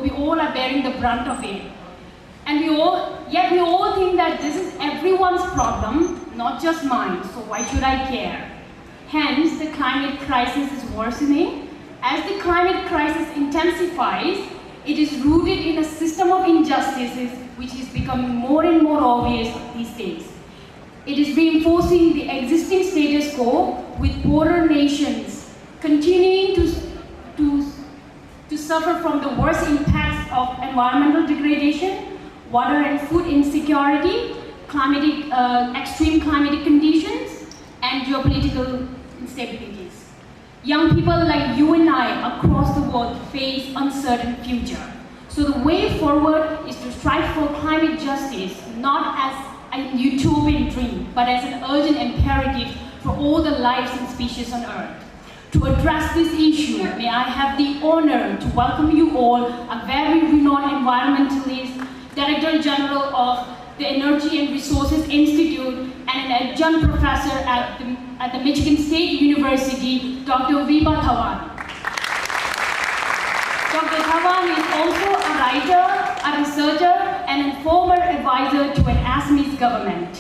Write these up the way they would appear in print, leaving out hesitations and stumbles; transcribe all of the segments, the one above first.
we all are bearing the brunt of it. And yet we all think that this is everyone's problem, not just mine, so why should I care? Hence, the climate crisis is worsening. As the climate crisis intensifies, it is rooted in a system of injustices which is becoming more and more obvious these days. It is reinforcing the existing status quo, with poorer nations continuing to suffer from the worst impacts of environmental degradation, water and food insecurity, extreme climatic conditions, and geopolitical instabilities. Young people like you and I across the world face uncertain future. So the way forward is to strive for climate justice, not as a utopian dream, but as an urgent imperative for all the lives and species on Earth. To address this issue, may I have the honor to welcome you all, a very renowned environmentalist, Director General of the Energy and Resources Institute, and an adjunct professor at the Michigan State University, Dr. Vibha Dhawan. Dr. Dhawan is also a writer, a researcher, and a former advisor to an Assamese government.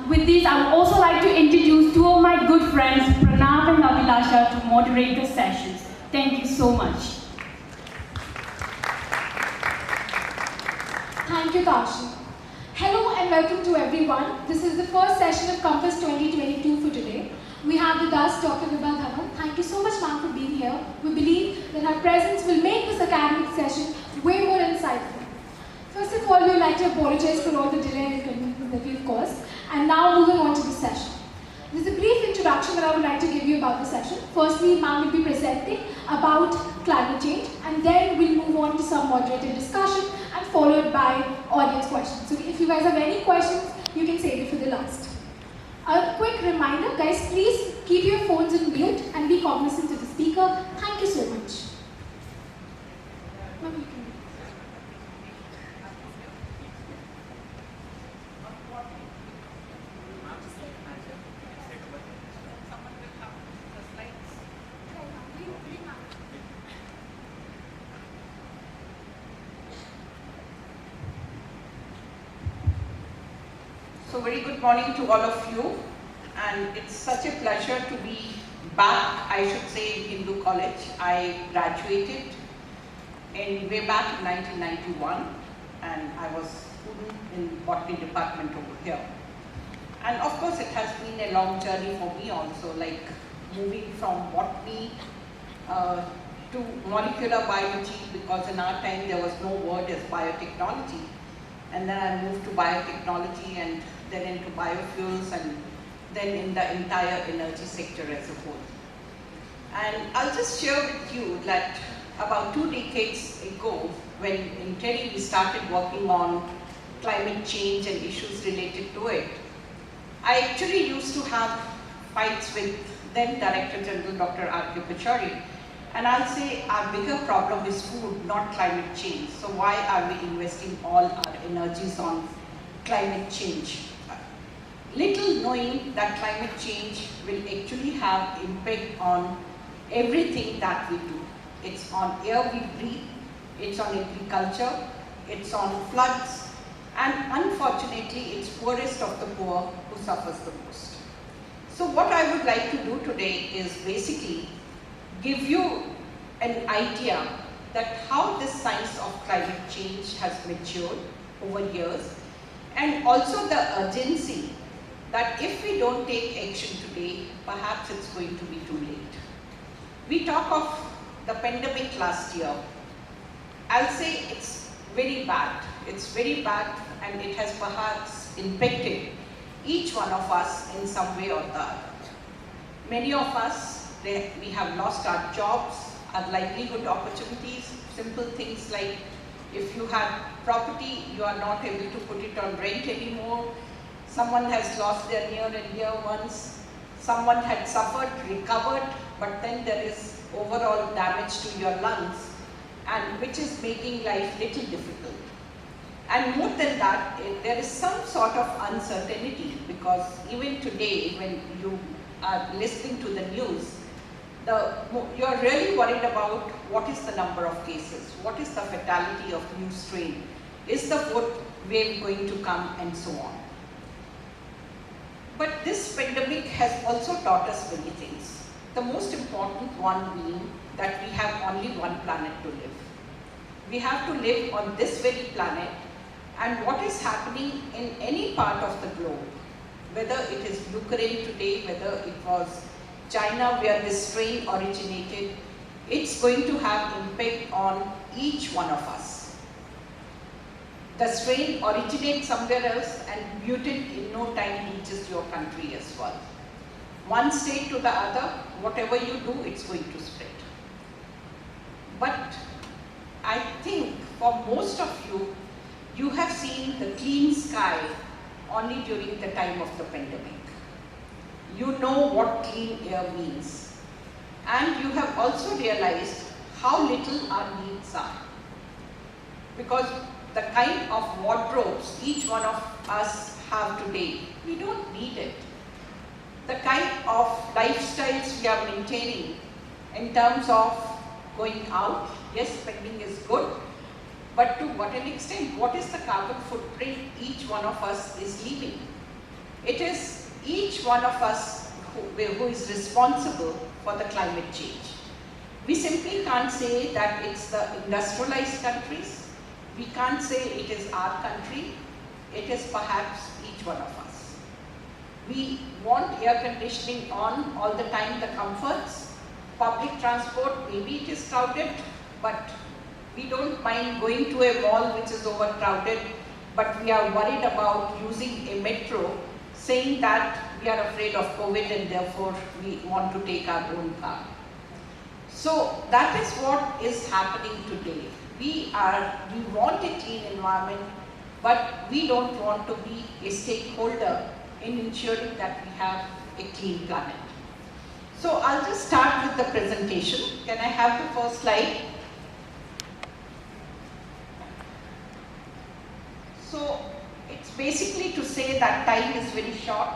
With this, I would also like to introduce two of my good friends, Pranav and Abhilasha, to moderate the sessions. Thank you so much. Thank you, Kashi. Hello and welcome to everyone. This is the first session of Compass 2022 for today. We have with us Dr. Vibha Dhawan. Thank you so much, ma'am, for being here. We believe that her presence will make this academic session way more insightful. First of all, we would like to apologize for all the delay and inconvenience that we've caused. And now moving on to the session. There's a brief introduction that I would like to give you about the session. Firstly, ma'am will be presenting about climate change, and then we'll move on to some moderated discussion and followed by audience questions. So if you guys have any questions, you can save it for the last. A quick reminder, guys, please keep your phones on mute and be cognizant of the speaker. Thank you so much. Ma'am, you can. So very good morning to all of you, and it's such a pleasure to be back, I should say, in Hindu College. I graduated way back in 1991, and I was student in botany department over here. And of course it has been a long journey for me also, like moving from botany to molecular biology, because in our time there was no word as biotechnology. And then I moved to biotechnology, and then into biofuels, and then in the entire energy sector as a whole. And I'll just share with you that about 2 decades ago, when in TERI we started working on climate change and issues related to it, I actually used to have fights with then Director General Dr. R.K. Pachari. And I'll say our bigger problem is food, not climate change. So why are we investing all our energies on climate change? Little knowing that climate change will actually have impact on everything that we do. It's on air we breathe, it's on agriculture, it's on floods, and unfortunately it's poorest of the poor who suffers the most. So what I would like to do today is basically give you an idea that how this science of climate change has matured over years, and also the urgency that if we don't take action today, perhaps it's going to be too late. We talk of the pandemic last year. I'll say it's very bad. It's very bad, and it has perhaps impacted each one of us in some way or the other. Many of us, we have lost our jobs, our livelihood opportunities, simple things like if you had property, you are not able to put it on rent anymore. Someone has lost their near and dear ones. Someone had suffered, recovered, but then there is overall damage to your lungs, and which is making life little difficult. And more than that, there is some sort of uncertainty, because even today when you are listening to the news, you're really worried about what is the number of cases, what is the fatality of new strain, is the fourth wave going to come, and so on. But this pandemic has also taught us many things. The most important one being that we have only one planet to live. We have to live on this very planet, and what is happening in any part of the globe, whether it is Ukraine today, whether it was China where this strain originated, it's going to have impact on each one of us. The strain originates somewhere else and mutant in no time reaches your country as well. One state to the other, whatever you do, it's going to spread. But I think for most of you, you have seen the clean sky only during the time of the pandemic. You know what clean air means. And you have also realized how little our needs are. Because the kind of wardrobes each one of us have today, we don't need it. The kind of lifestyles we are maintaining in terms of going out, yes, spending is good, but to what an extent? What is the carbon footprint each one of us is leaving? It is each one of us who is responsible for the climate change. We simply can't say that it's the industrialized countries. We can't say it is our country. It is perhaps each one of us. We want air conditioning on all the time, the comforts. Public transport, maybe it is crowded, but we don't mind going to a mall which is overcrowded, but we are worried about using a metro, saying that we are afraid of COVID and therefore we want to take our own car. So that is what is happening today. We want a clean environment, but we don't want to be a stakeholder in ensuring that we have a clean planet. So I'll just start with the presentation. Can I have the first slide? So it's basically to say that time is very short.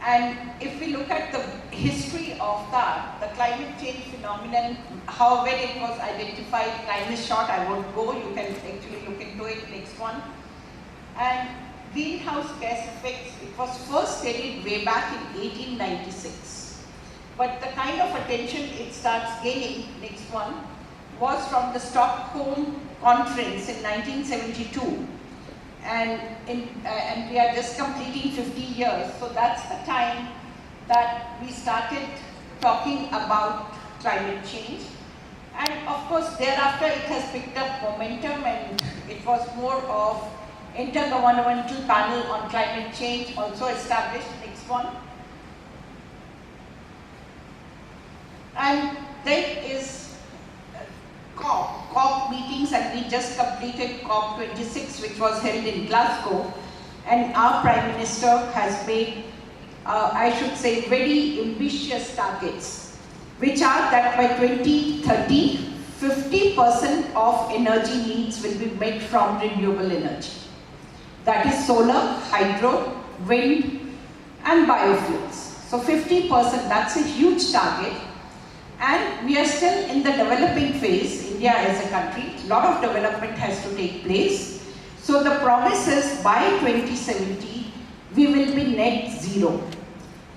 And if we look at the history of the climate change phenomenon, how when it was identified, time is short, I won't go, you can actually look into it, next one. And greenhouse gas effects, it was first studied way back in 1896. But the kind of attention it starts gaining, next one, was from the Stockholm conference in 1972. And we are just completing 50 years. So that's the time that we started talking about climate change. And of course, thereafter it has picked up momentum, and it was more of Intergovernmental Panel on Climate Change also established, next one. And then is COP meetings, and we just completed COP26, which was held in Glasgow, and our Prime Minister has made, I should say, very ambitious targets, which are that by 2030, 50% of energy needs will be met from renewable energy. That is solar, hydro, wind, and biofuels. So 50%, that's a huge target. And we are still in the developing phase, India as a country. A lot of development has to take place. So the promise is by 2070, we will be net zero.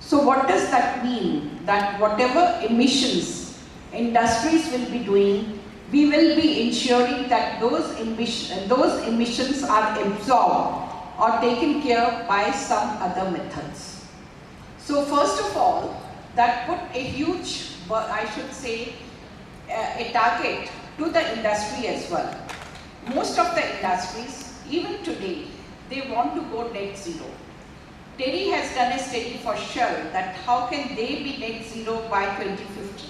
So what does that mean? That whatever emissions industries will be doing, we will be ensuring that those emissions are absorbed or taken care by some other methods. So first of all, that put a huge, I should say, a target to the industry as well. Most of the industries, even today, they want to go net zero. Terry has done a study for Shell that how can they be net zero by 2050.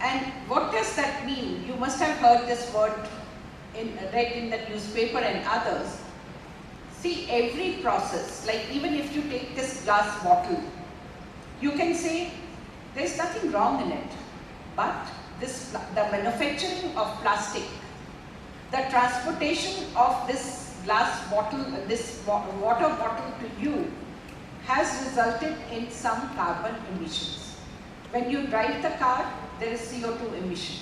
And what does that mean? You must have heard this word, read in the newspaper and others. See, every process, like even if you take this glass bottle, you can say, there's nothing wrong in it, but the manufacturing of plastic, the transportation of this glass bottle, this water bottle to you, has resulted in some carbon emissions. When you drive the car, there is CO2 emission.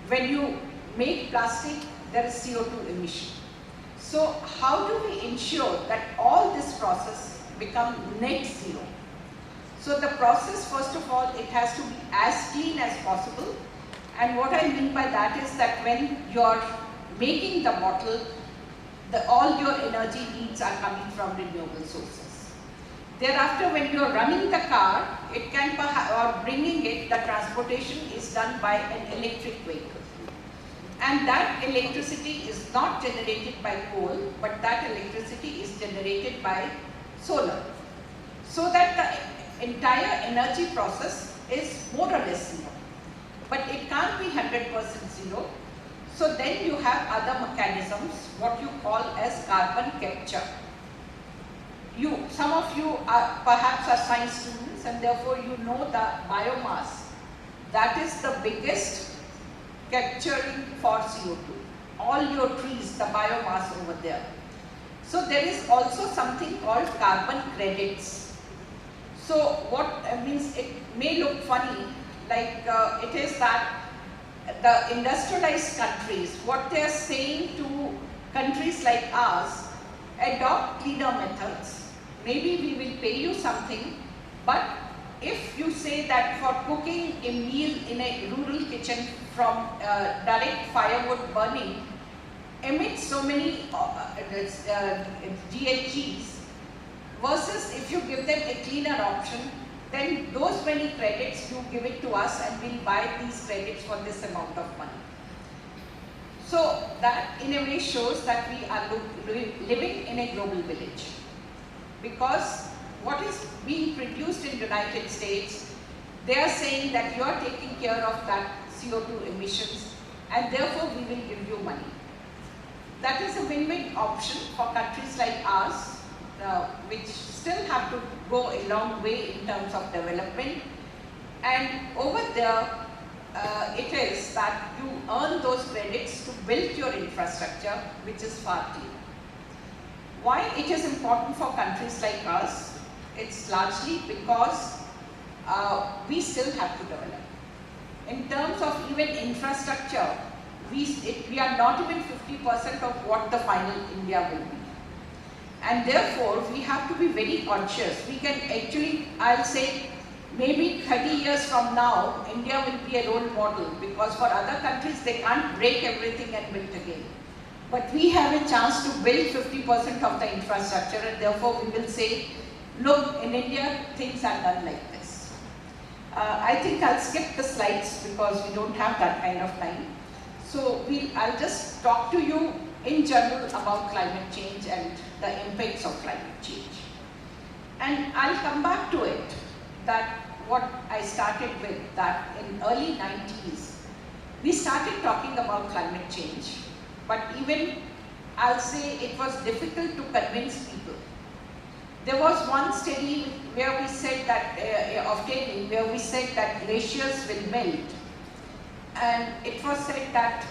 When you make plastic, there is CO2 emission. So how do we ensure that all this process become net zero? So the process, first of all, it has to be as clean as possible. And what I mean by that is that when you're making the bottle, all your energy needs are coming from renewable sources. Thereafter, when you're running the car, it can or bringing it, the transportation is done by an electric vehicle. And that electricity is not generated by coal, but that electricity is generated by solar. So that the entire energy process is more or less zero. But it can't be 100% zero. So then you have other mechanisms, what you call as carbon capture. Some of you perhaps are science students, and therefore you know the biomass. That is the biggest capturing for CO2. All your trees, the biomass over there. So there is also something called carbon credits. So what means, it may look funny, like it is that the industrialized countries, what they are saying to countries like ours, adopt cleaner methods. Maybe we will pay you something, but if you say that for cooking a meal in a rural kitchen from direct firewood burning emits so many GHGs, versus if you give them a cleaner option, then those many credits you give it to us and we'll buy these credits for this amount of money. So that in a way shows that we are living in a global village. Because what is being produced in the United States, they are saying that you are taking care of that CO2 emissions and therefore we will give you money. That is a win-win option for countries like ours, which still have to go a long way in terms of development. And over there, it is that you earn those credits to build your infrastructure, which is far cleaner. Why it is important for countries like us? It's largely because we still have to develop. In terms of even infrastructure, we are not even 50% of what the final India will be. And therefore, we have to be very conscious. We can actually, I'll say, maybe 30 years from now, India will be a role model, because for other countries, they can't break everything and build again. But we have a chance to build 50% of the infrastructure, and therefore we will say, look, in India, things are done like this. I think I'll skip the slides because we don't have that kind of time. So I'll just talk to you in general about climate change and the impacts of climate change. And I'll come back to it, that what I started with, that in early 90s, we started talking about climate change. But even, I'll say, it was difficult to convince people. There was one study where we said that, where we said that glaciers will melt. And it was said that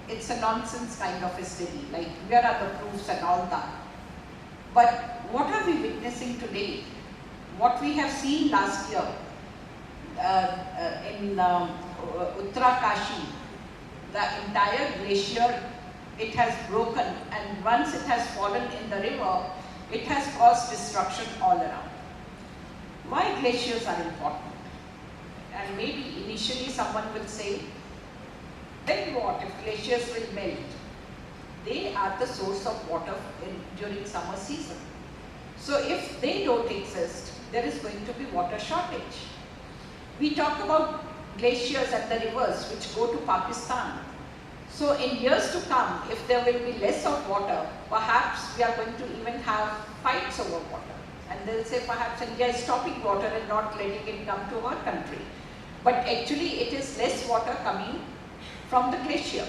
it's a nonsense kind of a study, like where are the proofs and all that. But what are we witnessing today? What we have seen last year in Uttarakashi, the entire glacier, it has broken, and once it has fallen in the river, it has caused destruction all around. Why glaciers are important? And maybe initially someone will say, then what if glaciers will melt? They are the source of water during summer season. So if they don't exist, there is going to be water shortage. We talk about glaciers and the rivers which go to Pakistan. So in years to come, if there will be less of water, perhaps we are going to even have fights over water. And they'll say perhaps India is stopping water and not letting it come to our country. But actually it is less water coming from the glacier.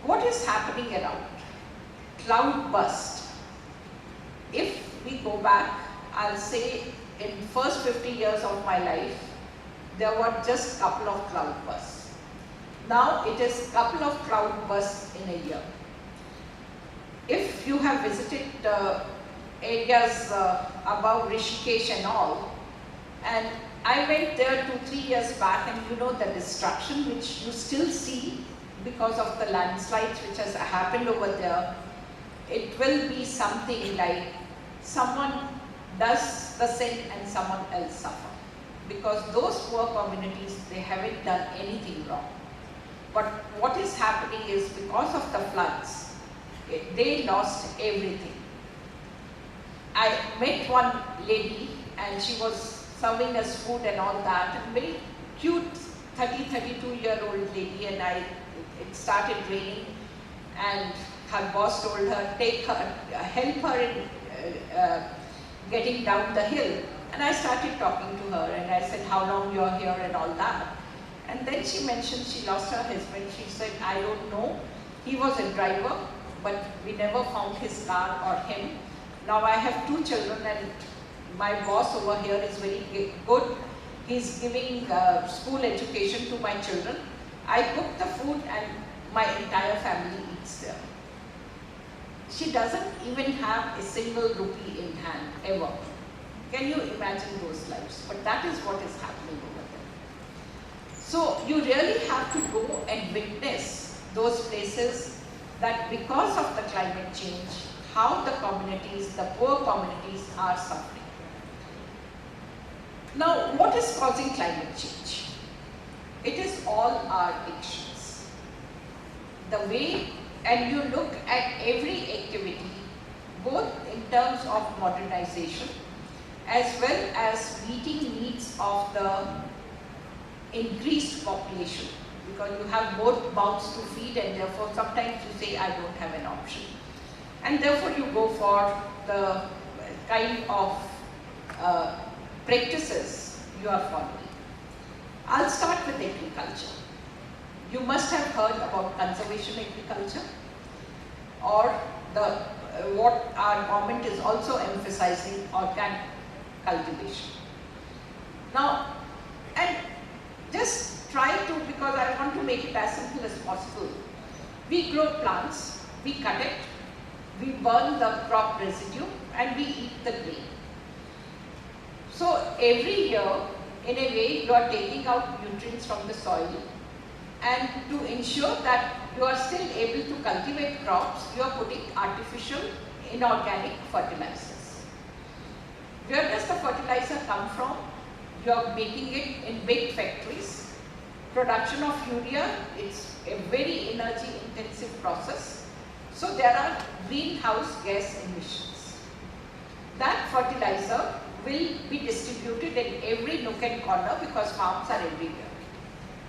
What is happening around? Cloud burst. If we go back, I'll say in first 50 years of my life, there were just a couple of cloud bursts. Now it is a couple of cloud bursts in a year. If you have visited areas above Rishikesh and all, and I went there 2-3 years back, and you know the destruction which you still see because of the landslides which has happened over there. It will be something like someone does the sin and someone else suffer. Because those poor communities, they haven't done anything wrong. But what is happening is because of the floods, they lost everything. I met one lady and she was serving us food and all that, and very cute 32-year-old lady, and it started raining and her boss told her, help her in getting down the hill. And I started talking to her and I said, how long you're here and all that. And then she mentioned she lost her husband. She said, I don't know. He was a driver, but we never found his car or him. Now I have 2 children and my boss over here is very good. He's giving school education to my children. I cook the food and my entire family eats there. She doesn't even have a single rupee in hand, ever. Can you imagine those lives? But that is what is happening over there. So you really have to go and witness those places that because of the climate change, how the communities, the poor communities are suffering. Now, what is causing climate change? It is all our actions. The way, and you look at every activity, both in terms of modernization, as well as meeting needs of the increased population, because you have more mouths to feed and therefore sometimes you say, I don't have an option. And therefore you go for the kind of practices you are following. I'll start with agriculture. You must have heard about conservation agriculture, or what our government is also emphasizing, organic cultivation. Now, and just try to, because I want to make it as simple as possible. We grow plants, we cut it, we burn the crop residue, and we eat the grain. So every year, in a way, you are taking out nutrients from the soil, and to ensure that you are still able to cultivate crops, you are putting artificial inorganic fertilizers. Where does the fertilizer come from? You are making it in big factories. Production of urea, it's a very energy intensive process. So there are greenhouse gas emissions. That fertilizer will be distributed in every nook and corner because farms are everywhere.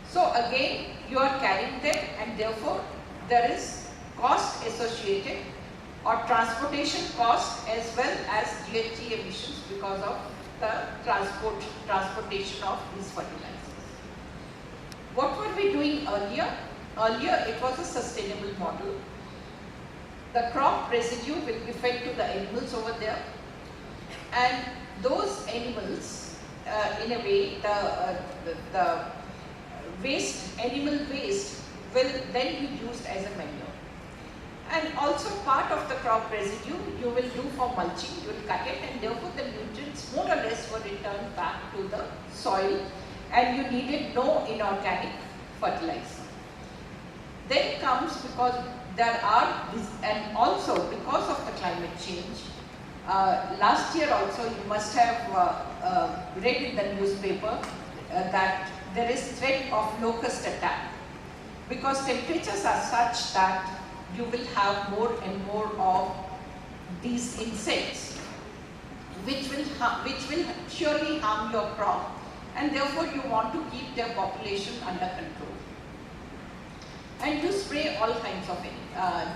So again, you are carrying them, and therefore there is cost associated, or transportation cost as well as GHG emissions because of the transportation of these fertilizers. What were we doing earlier? Earlier it was a sustainable model. The crop residue will be fed to the animals over there, and those animals, in a way, the waste, animal waste, will then be used as a manure. And also part of the crop residue you will do for mulching, you will cut it, and therefore the nutrients more or less were returned back to the soil, and you needed no inorganic fertilizer. Then comes, because there are, and also because of the climate change, last year also you must have read in the newspaper that there is threat of locust attack, because temperatures are such that you will have more and more of these insects which will surely harm your crop, and therefore you want to keep their population under control. And you spray all kinds of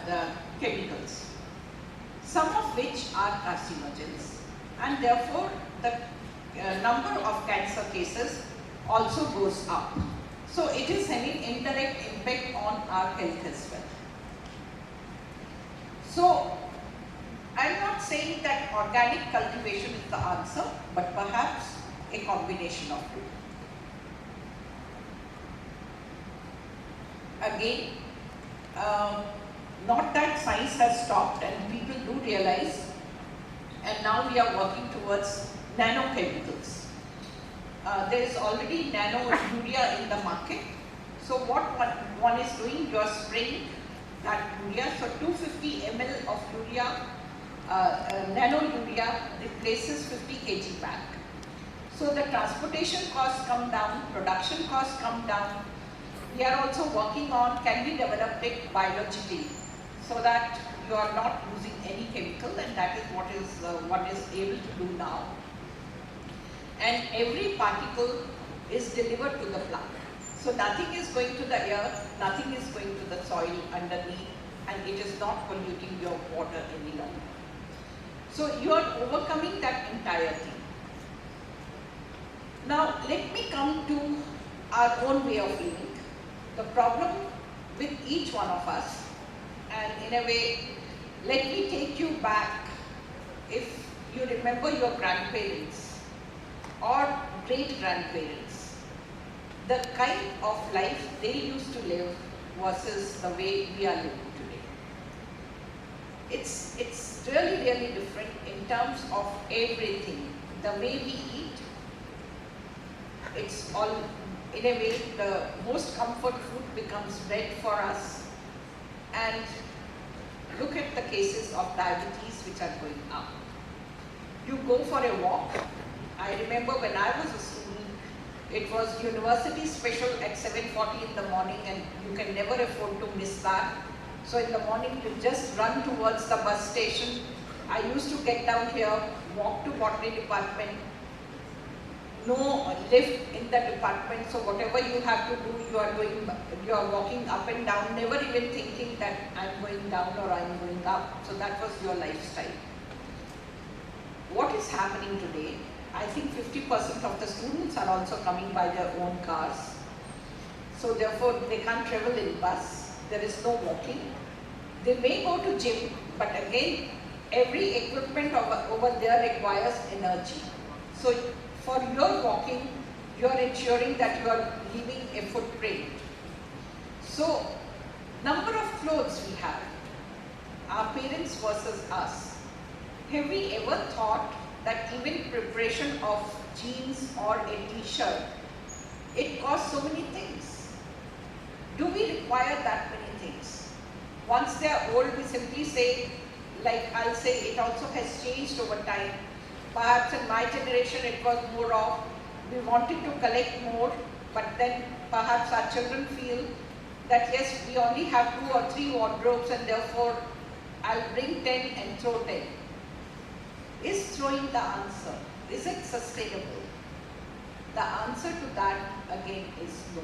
the chemicals, some of which are carcinogens, and therefore the number of cancer cases also goes up. So it is having indirect impact on our health as well. So I'm not saying that organic cultivation is the answer, but perhaps a combination of both. Again, not that science has stopped, and people do realize, and now we are working towards nanochemicals. there is already nano urea in the market. So what one is doing, you are spraying that urea. So 250 ml of urea, nano urea replaces 50 kg bag. So the transportation costs come down, production costs come down. We are also working on, can we develop it biologically so that you are not using any chemical, and that is what is one is able to do now. And every particle is delivered to the plant. So nothing is going to the air, nothing is going to the soil underneath, and it is not polluting your water any longer. So you are overcoming that entire thing. Now let me come to our own way of living. The problem with each one of us, and in a way, let me take you back. If you remember your grandparents or great-grandparents, the kind of life they used to live versus the way we are living today. It's really, really different in terms of everything. The way we eat, it's all, in a way, the most comfort food becomes bread for us. And look at the cases of diabetes which are going up. You go for a walk. I remember when I was a student, it was university special at 7:40 in the morning, and you can never afford to miss that. So in the morning, you just run towards the bus station. I used to get down here, walk to botany department, no lift in the department, so whatever you have to do, you are walking up and down, never even thinking that I'm going down or I'm going up. So that was your lifestyle. What is happening today? I think 50% of the students are also coming by their own cars. So therefore, they can't travel in bus. There is no walking. They may go to gym, but again, every equipment over there requires energy. So for your walking, you are ensuring that you are leaving a footprint. So, number of clothes we have, our parents versus us. Have we ever thought that even preparation of jeans or a t-shirt, it costs so many things? Do we require that many things? Once they are old, we simply say, like I'll say, it also has changed over time. Perhaps in my generation it was more of, we wanted to collect more, but then perhaps our children feel that yes, we only have 2 or 3 wardrobes and therefore I'll bring 10 and throw 10. Is throwing the answer? Is it sustainable? The answer to that again is no.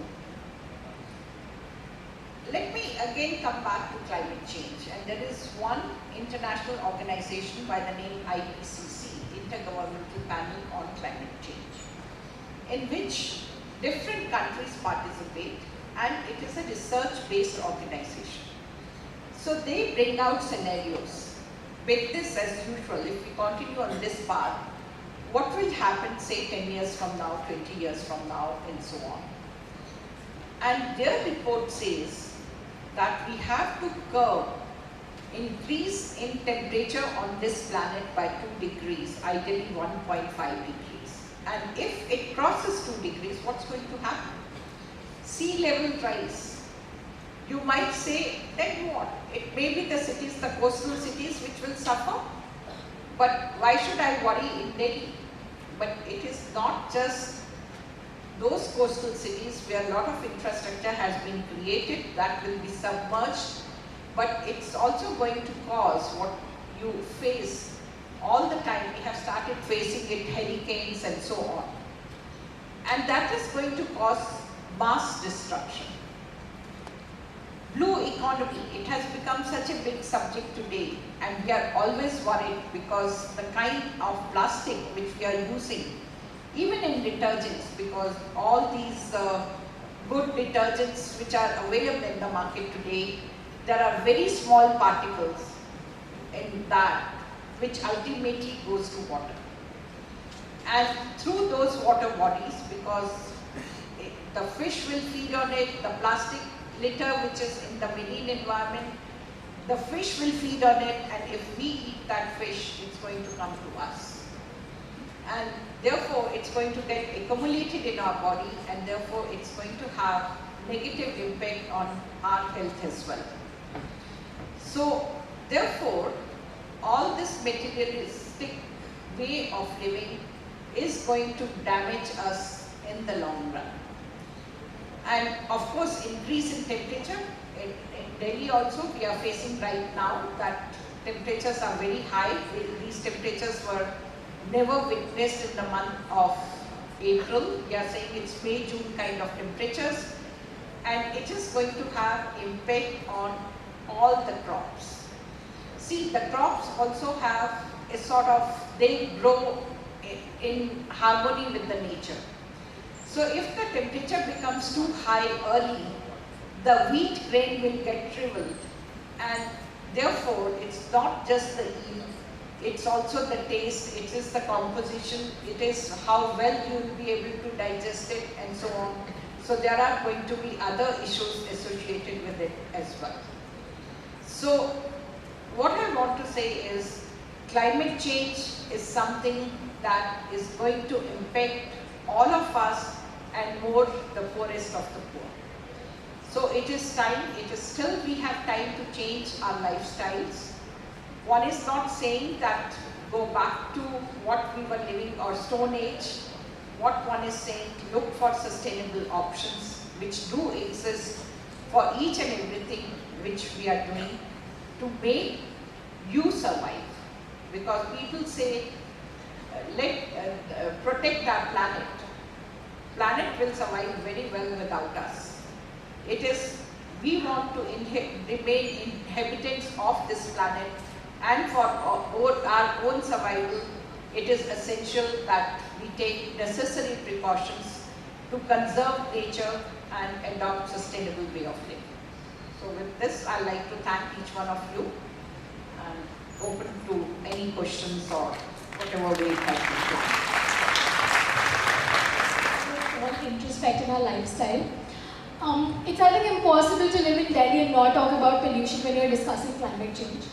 Let me again come back to climate change, and there is one international organization by the name IPCC, Intergovernmental Panel on Climate Change, in which different countries participate, and it is a research-based organization. So they bring out scenarios. With this, as usual, if we continue on this path, what will happen, say, 10 years from now, 20 years from now, and so on. And their report says that we have to curb increase in temperature on this planet by 2 degrees, ideally 1.5 degrees. And if it crosses 2 degrees, what's going to happen? Sea level rise. You might say, then what? It may be the cities, the coastal cities which will suffer. But why should I worry in Delhi? But it is not just those coastal cities where a lot of infrastructure has been created that will be submerged, but it's also going to cause what you face all the time. We have started facing it, hurricanes and so on. And that is going to cause mass destruction. Blue economy, it has become such a big subject today, and we are always worried because the kind of plastic which we are using, even in detergents, because all these good detergents which are available in the market today, there are very small particles in that which ultimately goes to water. And through those water bodies, because the fish will feed on it, the plastic litter which is in the marine environment, the fish will feed on it, and if we eat that fish, it's going to come to us. And therefore, it's going to get accumulated in our body, and therefore, it's going to have negative impact on our health as well. So, therefore, all this materialistic way of living is going to damage us in the long run. And of course, increase in temperature. In Delhi also, we are facing right now that temperatures are very high. These temperatures were never witnessed in the month of April. We are saying it's May, June kind of temperatures. And it is going to have impact on all the crops. See, the crops also have a sort of, they grow in harmony with the nature. So if the temperature becomes too high early, the wheat grain will get shriveled. And therefore, it's not just the yield, it's also the taste, it is the composition, it is how well you will be able to digest it and so on. So there are going to be other issues associated with it as well. So what I want to say is climate change is something that is going to impact all of us and more the poorest of the poor. So it is time, it is still we have time to change our lifestyles. One is not saying that go back to what we were living or Stone Age. What one is saying, look for sustainable options which do exist for each and everything which we are doing to make you survive. Because people say, protect our planet. Planet will survive very well without us. It is, we want to remain inhabitants of this planet, and for our own survival, it is essential that we take necessary precautions to conserve nature and adopt sustainable way of living. So with this, I'd like to thank each one of you and open to any questions or whatever way it has What introspect in our lifestyle. It's, I think, impossible to live in Delhi and not talk about pollution when you're discussing climate change.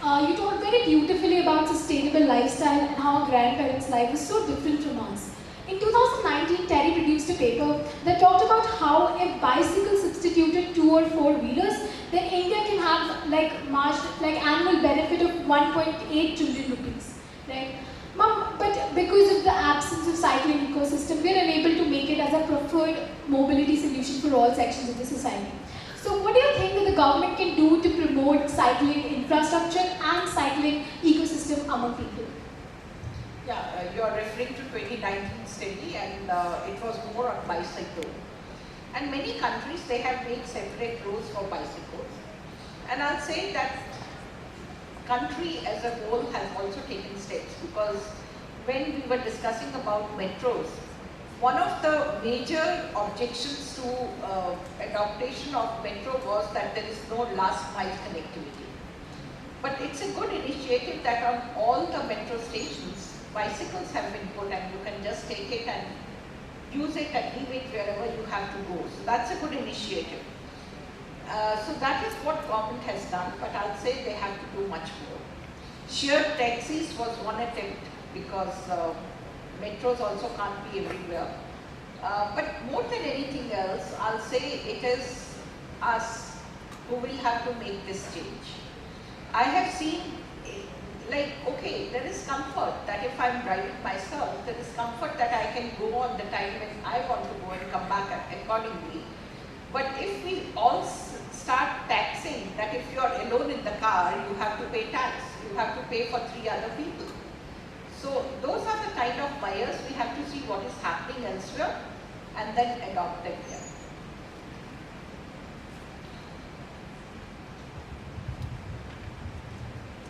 You talked very beautifully about sustainable lifestyle and how our grandparents' life was so different from us. In 2019, Terry produced a paper that talked about how if bicycles substituted 2 or 4 wheelers, then India can have like annual benefit of 1.8 trillion rupees, right? But because of the absence of cycling ecosystem, we are unable to make it as a preferred mobility solution for all sections of the society. So what do you think that the government can do to promote cycling infrastructure and cycling ecosystem among people? Yeah, you are referring to 2019 study, and it was more on bicycle. And many countries, they have made separate rules for bicycles. And I'll say that country as a whole has also taken steps, because when we were discussing about metros, one of the major objections to adoption of metro was that there is no last mile connectivity. But it's a good initiative that on all the metro stations, bicycles have been put, and you can just take it and use it and leave it wherever you have to go. So that's a good initiative. So that is what government has done, but I'll say they have to do much more. Shared taxis was one attempt, because metros also can't be everywhere. But more than anything else, I'll say it is us who will have to make this change. I have seen, like, okay, there is comfort that if I'm driving myself, there is comfort that I can go on the time when I want to go and come back accordingly. But if we all start taxing that if you are alone in the car, you have to pay tax, you have to pay for 3 other people. So those are the kind of bias we have to see what is happening elsewhere and then adopt them here.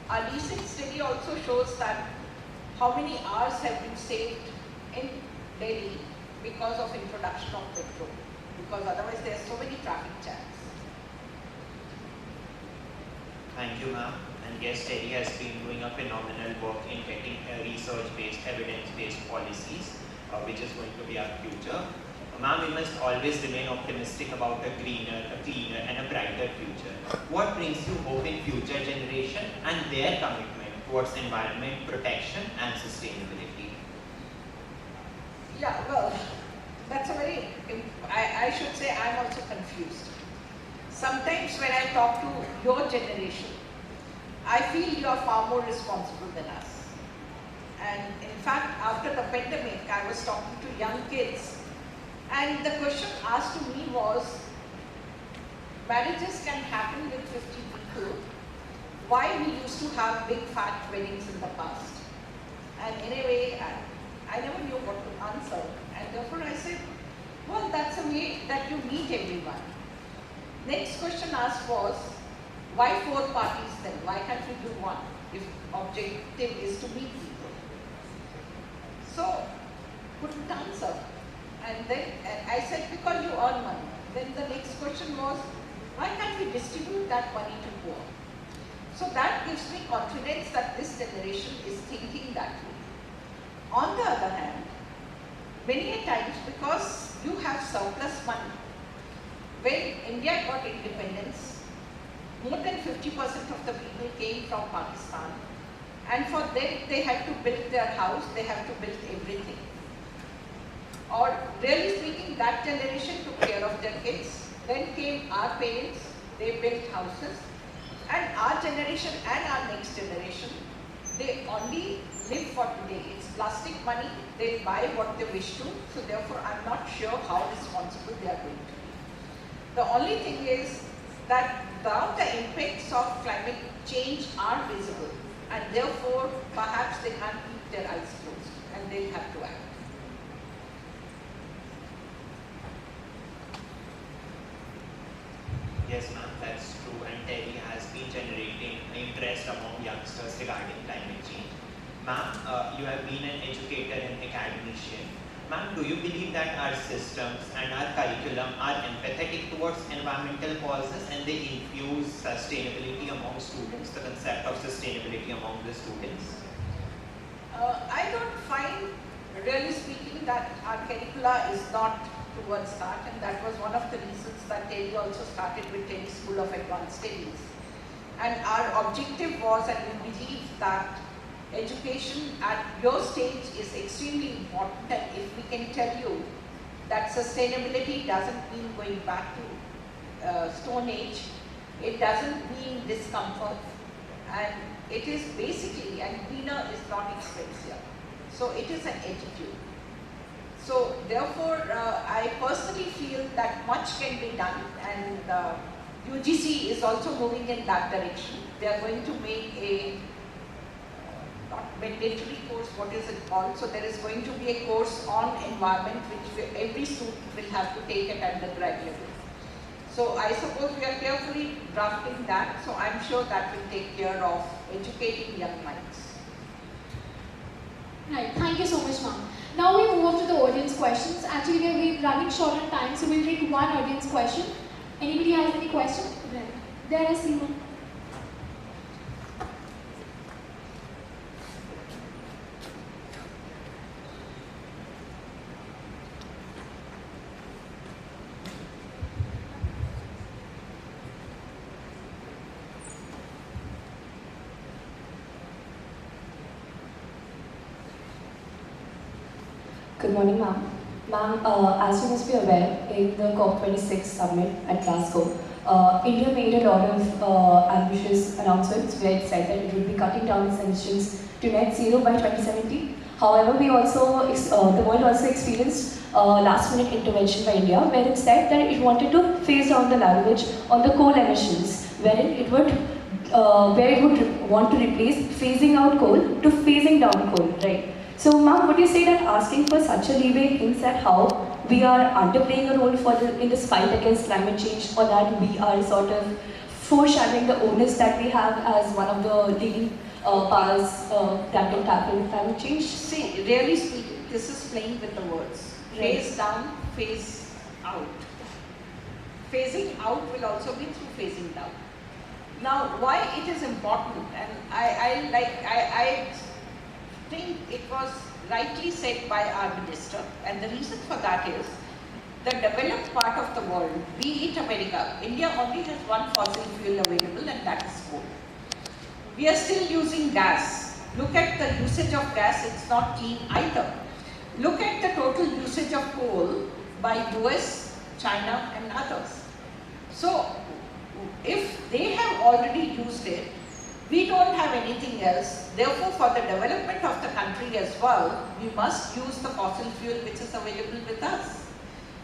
Our recent study also shows that how many hours have been saved in Delhi because of introduction of metro, because otherwise there are so many traffic jams. Thank you, ma'am. And yes, Terry has been doing a phenomenal work in getting research-based, evidence-based policies, which is going to be our future. Ma'am, we must always remain optimistic about a greener, a cleaner, and a brighter future. What brings you hope in future generation and their commitment towards environment protection and sustainability? Yeah, well, that's a very, I should say I'm also confused. Sometimes when I talk to your generation, I feel you are far more responsible than us. And in fact, after the pandemic, I was talking to young kids, and the question asked to me was, marriages can happen with 50 people. Why we used to have big fat weddings in the past? And in a way, I never knew what to answer. And therefore I said, well, that's a way that you meet everyone. Next question asked was, why 4 parties then? Why can't we do one if objective is to meet people? So, couldn't answer. And then I said, because you earn money. Then the next question was, why can't we distribute that money to poor? So that gives me confidence that this generation is thinking that way. On the other hand, many a times because you have surplus money, when India got independence, more than 50% of the people came from Pakistan, and for them they had to build their house, they have to build everything. Or really speaking, that generation took care of their kids. Then came our parents, they built houses, and our generation and our next generation, they only live for today. It's plastic money, they buy what they wish to, so therefore I'm not sure how responsible they are going to be. The only thing is that now the impacts of climate change are visible, and therefore perhaps they can't keep their eyes closed and they'll have to act. Yes, ma'am, that's true. And Delhi has been generating interest among youngsters regarding climate change. Ma'am, you have been an educator and academician. Ma'am, do you believe that our systems and our curriculum are empathetic towards environmental causes and they infuse sustainability among students, the concept of sustainability among the students? I don't find, really speaking, that our curricula is not towards that, and that was one of the reasons that Delhi also started with Delhi School of Advanced Studies. And our objective was, and we believe that education at your stage is extremely important, and if we can tell you that sustainability doesn't mean going back to Stone Age, it doesn't mean discomfort, and it is basically, and greener is not expensive, so it is an attitude. So therefore, I personally feel that much can be done, and UGC is also moving in that direction. They are going to make a not mandatory course, what is it called? So there is going to be a course on environment which every student will have to take at undergrad level. So I suppose we are carefully drafting that, so I'm sure that will take care of educating young minds. Right, thank you so much, ma'am. Now we move on to the audience questions. Actually, we're running short on time, so we'll take one audience question. Anybody has any question? Right. There is Seema. Good morning, ma'am. Ma'am, as you must be aware, in the COP26 summit at Glasgow, India made a lot of ambitious announcements where it said that it would be cutting down its emissions to net zero by 2070. However, we also, the world also experienced last-minute intervention by India, where it said that it wanted to phase down the language on the coal emissions, wherein it would where it would want to replace phasing out coal to phasing down coal, right? So, ma'am, would you say that asking for such a leeway hints at how we are underplaying a role in this fight against climate change, or that we are sort of foreshadowing the onus that we have as one of the leading powers that can tackle climate change? See, really speaking, this is playing with the words. Right. Phase down, phase out. Phasing out will also be through phasing down. Now, why it is important, and I think it was rightly said by our minister, and the reason for that is the developed part of the world, be it America, India only has one fossil fuel available, and that is coal. We are still using gas. Look at the usage of gas, it's not clean either. Look at the total usage of coal by US, China and others. So if they have already used it, we don't have anything else. Therefore, for the development of the country as well, we must use the fossil fuel which is available with us.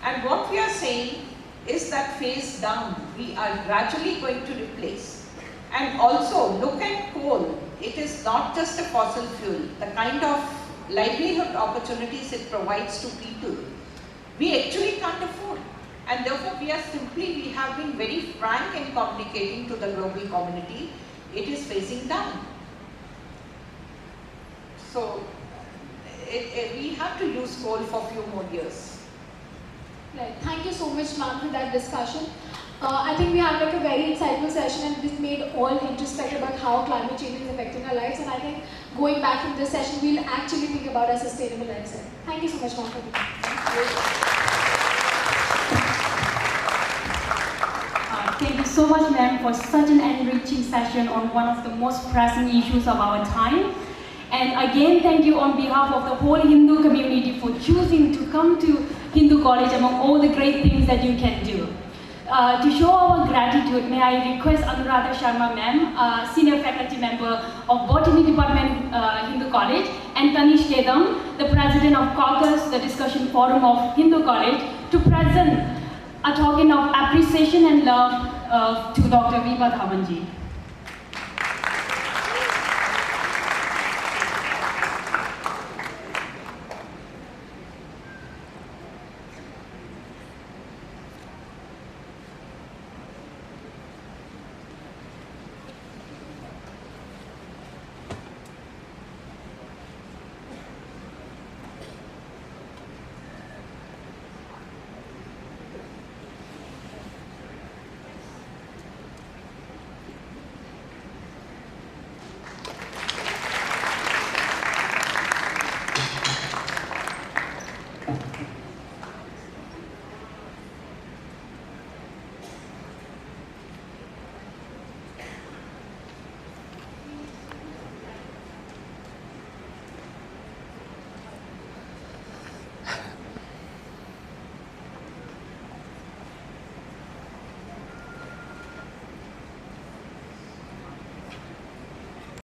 And what we are saying is that phase down, we are gradually going to replace. And also look at coal. It is not just a fossil fuel. The kind of livelihood opportunities it provides to people, we actually can't afford. And therefore we have been very frank in communicating to the global community, it is phasing down. So we have to use coal for a few more years. Right. Thank you so much, ma'am, for that discussion. I think we had like a very insightful session, and this made all introspect about how climate change is affecting our lives. And I think going back from this session, we'll actually think about our sustainable lifestyle. Thank you so much, ma'am, for being Thank you so much, ma'am, for such an enriching session on one of the most pressing issues of our time. And again, thank you on behalf of the whole Hindu community for choosing to come to Hindu College among all the great things that you can do. To show our gratitude, may I request Anuradha Sharma ma'am, Senior Faculty Member of Botany Department, Hindu College, and Tanish Kedam, the President of Caucus, the Discussion Forum of Hindu College, to present a token of appreciation and love to Dr. Vibha Dhawan ji.